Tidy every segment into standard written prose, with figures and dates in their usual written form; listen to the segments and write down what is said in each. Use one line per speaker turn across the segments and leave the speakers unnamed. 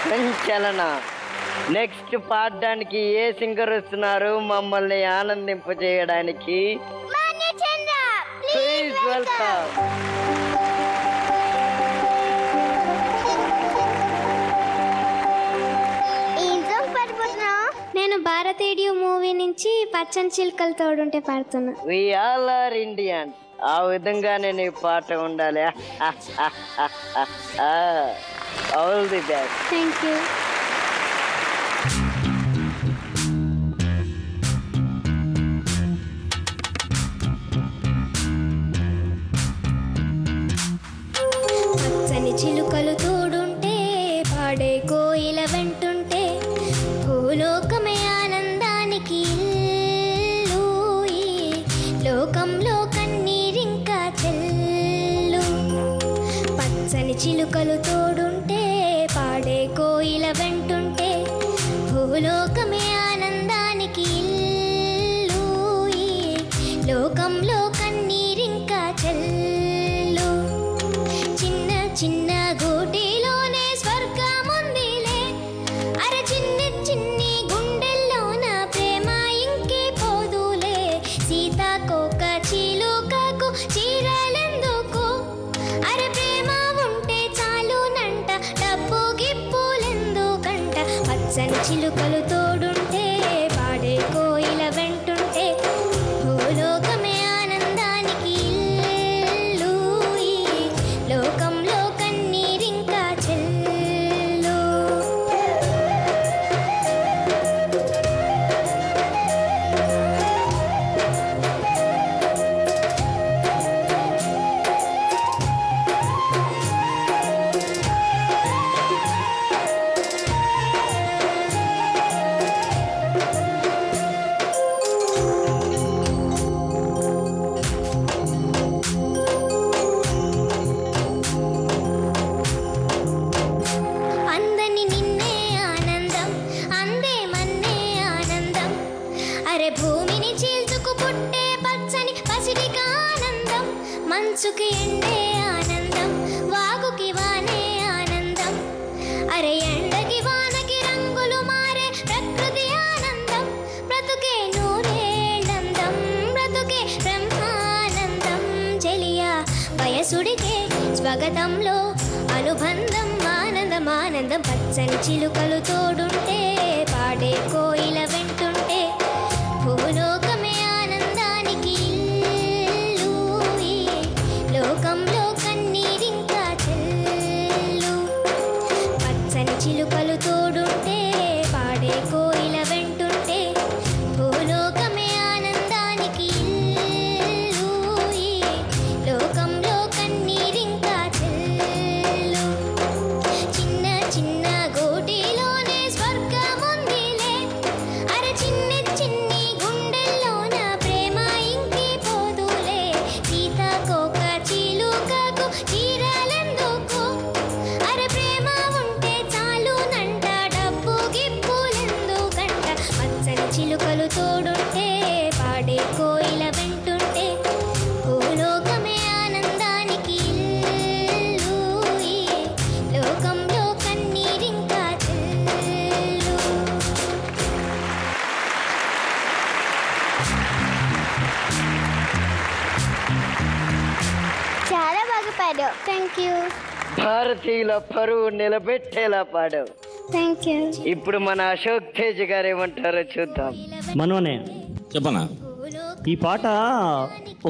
సంచలన. నెక్స్ట్ పాడడానికి ఏ సింగర్ వస్తున్నారు మమ్మల్ని ఆనందింపజేయడానికి? Please welcome.
నేను భారతీయుడు మూవీ నుంచి పచ్చని చిలుకలు తోడుంటే పాడుతున్నా.
We all are Indians. ఆ విధంగా నేను ఈ పాట ఉండాలి. All the best.
Thank you. పచ్చని చిలుకలు తోడుంటే పాడే కోయిల వెంటుంటే భూలోకమే ఆనందానికి ఇల్లు. ఈ లోకంలో కన్నీరింకా చెల్లు. పచ్చని చిలుకలు తోడుంటే పాడే కోయిల వెంటుంటే భూలోకమే ఆనందానికి ఇల్లు. ఈ లోకంలో కన్నీరింకా చెల్లు. చిన్న చిన్న గూటిలోనే స్వర్గముందిలే. అర చిన్ని చిన్ని గుండెల్లోన ప్రేమ ఇంకే పోదులే. సీతాకోక చిలుకకు చీరలెందుకు? అర ప్రేమ ఉంటే చాలునంట, డబ్బు గిప్పులెందుకంట. పచ్చని చిలుకలు తోడుంటే పాడే కోయిల వెంటుంటే భూలోకమే ఆనందానికి ఇల్లు. ఈ లోకంలో కన్నీరింకా చెల్లు. అందని నిన్నే ఆనందం, అందే మన్నే ఆనందం. అరే భూమిని చీల్చుకు పుట్టే పచ్చని పసిడిగా ఆనందం. మంచుకి ఎండే ఆనందం, వాగుకి వానే ఆనందం. అరే ఎండకి వానకి రంగులు మారే ప్రకృతి ఆనందం. బ్రతుకే నూరేళ్ళందం, బ్రతుకే బ్రహ్మానందం. చెలియా వయసుడికే స్వాగతంలో అనుబంధం ఆనందం ఆనందం. పచ్చని చిలుకలు తోడుంటే పాడే కోయిల వెంటుంటే భూలోకమే ఆనందానికి ఇల్లు. ఈ లోకంలో కన్నీరింకా చెల్లు. పచ్చని చిలుకలు తోడుంటే పాడే కోయిల వెంటుంటే భూలోకమే ఆనందానికి ఇల్లు. ఈ లోకంలో కన్నీరింకా చెల్లు. చిన్న చిన్న గూటిలోనే స్వర్గముందిలే. అర చిన్ని చిన్ని గుండెల్లోన ప్రేమ ఇంకి పోదులే. సీతాకోక చిలుకకు చీరలెందుకు? అర ప్రేమ ఉంటే చాలునంట, డబ్బు గిప్పులెందుకంట. పచ్చని చిలుకలు తోడుంటే పాడే కోయిల వెంటుంటే భూలోకమే ఆనందానికి ఇల్లు. ఈ లోకంలో కన్నీరింకా చెల్లు. చాలా బాగా పాడావు. Thank you.
భారతీయుల పరువు నిలబెట్టేలా పాడావు.
Thank you.
ఇప్పుడు మన అశోక్ తేజ్ గారు ఏమంటారో చూద్దాం.
మనోనే
చెప్పనా?
ఈ పాట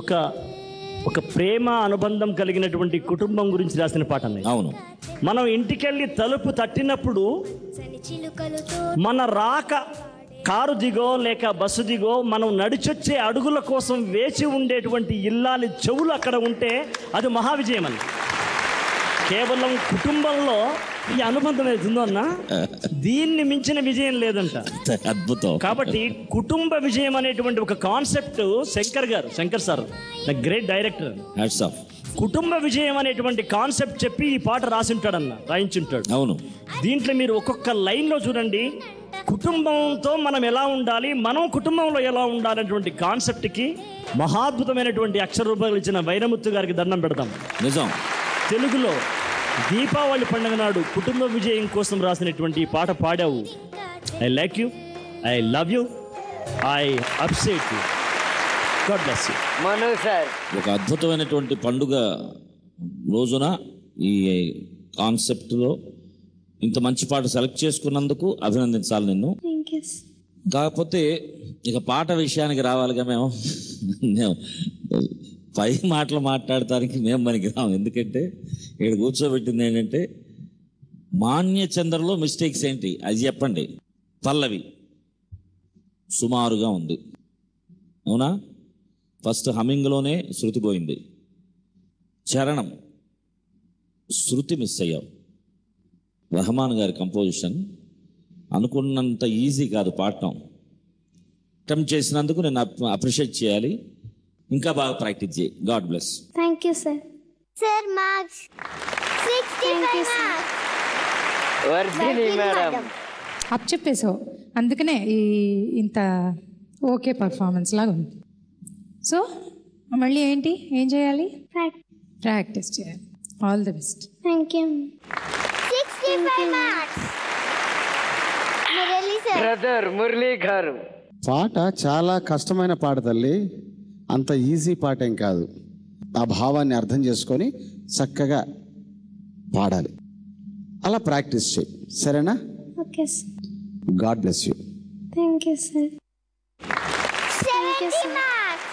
ఒక ఒక ప్రేమ అనుబంధం కలిగినటువంటి కుటుంబం గురించి రాసిన పాట అన్నది.
అవును.
మనం ఇంటికెళ్ళి తలుపు తట్టినప్పుడు మన రాక కారు దిగో లేక బస్సు దిగో మనం నడిచొచ్చే అడుగుల కోసం వేచి ఉండేటువంటి ఇల్లాలి చెవులు అక్కడ ఉంటే అది మహావిజయం అని. కేవలం కుటుంబంలో ఈ అనుబంధం ఏదో అన్న దీన్ని మించిన విజయం లేదంట.
అద్భుతం.
కాబట్టి కుటుంబ విజయం అనేటువంటి ఒక concept Shankar sir great director.
Hats off.
కుటుంబ విజయం అనేటువంటి కాన్సెప్ట్ చెప్పి ఈ పాట రాసింటాడన్న రాయించుంటాడు.
అవును.
దీంట్లో మీరు ఒక్కొక్క లైన్లో చూడండి, కుటుంబంతో మనం ఎలా ఉండాలి, మనం కుటుంబంలో ఎలా ఉండాలనేటువంటి కాన్సెప్ట్కి మహాద్భుతమైనటువంటి అక్షర రూపాయలు ఇచ్చిన వైరముత్తు గారికి దండం పెడతాం.
నిజం.
తెలుగులో దీపావళి పండుగ నాడు కుటుంబ విజయం కోసం రాసినటువంటి ఈ పాట పాడావు. I like you, I love you, I appreciate you. God bless you.
Manu sir,
ఒక అద్భుతమైనటువంటి పండుగ రోజున ఈ కాన్సెప్ట్లో ఇంత మంచి పాట సెలెక్ట్ చేసుకున్నందుకు అభినందించాలి నిన్ను.
Thank you.
కాకపోతే ఇక పాట విషయానికి రావాలిగా. మేము పై మాటలు మాట్లాడటానికి మేము మనకి రాము. ఎందుకంటే ఇక్కడ కూర్చోబెట్టింది ఏంటంటే మాన్యచంద్రలో మిస్టేక్స్ ఏంటి అది చెప్పండి. పల్లవి సుమారుగా ఉంది, అవునా? ఫస్ట్ హమ్మింగ్లోనే శృతి పోయింది. చరణం శృతి మిస్ అయ్యావు. రెహమాన్ గారి కంపోజిషన్ అనుకున్నంత ఈజీ కాదు పాడటం. అటెంప్ట్ చేసినందుకు నేను అప్రిషియేట్ చేయాలి. ఇంకా బాగా ప్రాక్టీస్ చేయి. God bless.
Thank you sir.
Sir marks 65 marks.
Vardhini madam.
అప్ చెప్పేసావు, అందుకనే ఇంత ఓకే పర్ఫార్మెన్స్ లాగా ఉంది. సో మళ్ళీ ఏంటి, ఏం చేయాలి? ప్రాక్టీస్ చేయాలి. All the best.
Thank you.
65 marks. Murali sir.
Brother Murali గారు.
పాట చాలా కష్టమైన పాట తల్లి, అంత ఈజీ పాట ఏం కాదు. ఆ భావాన్ని అర్థం చేసుకొని చక్కగా పాడాలి. అలా ప్రాక్టీస్ చేయి, సరేనా?
Okay sir.
God bless you.
Thank you sir.
70 marks.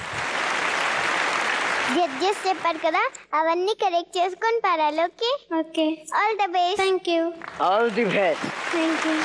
Judges చెప్పారు కదా, అవన్నీ కరెక్ట్ చేసుకొని పాడాలి. Okay
okay.
All the best.
Thank you.
All the best.
Thank you.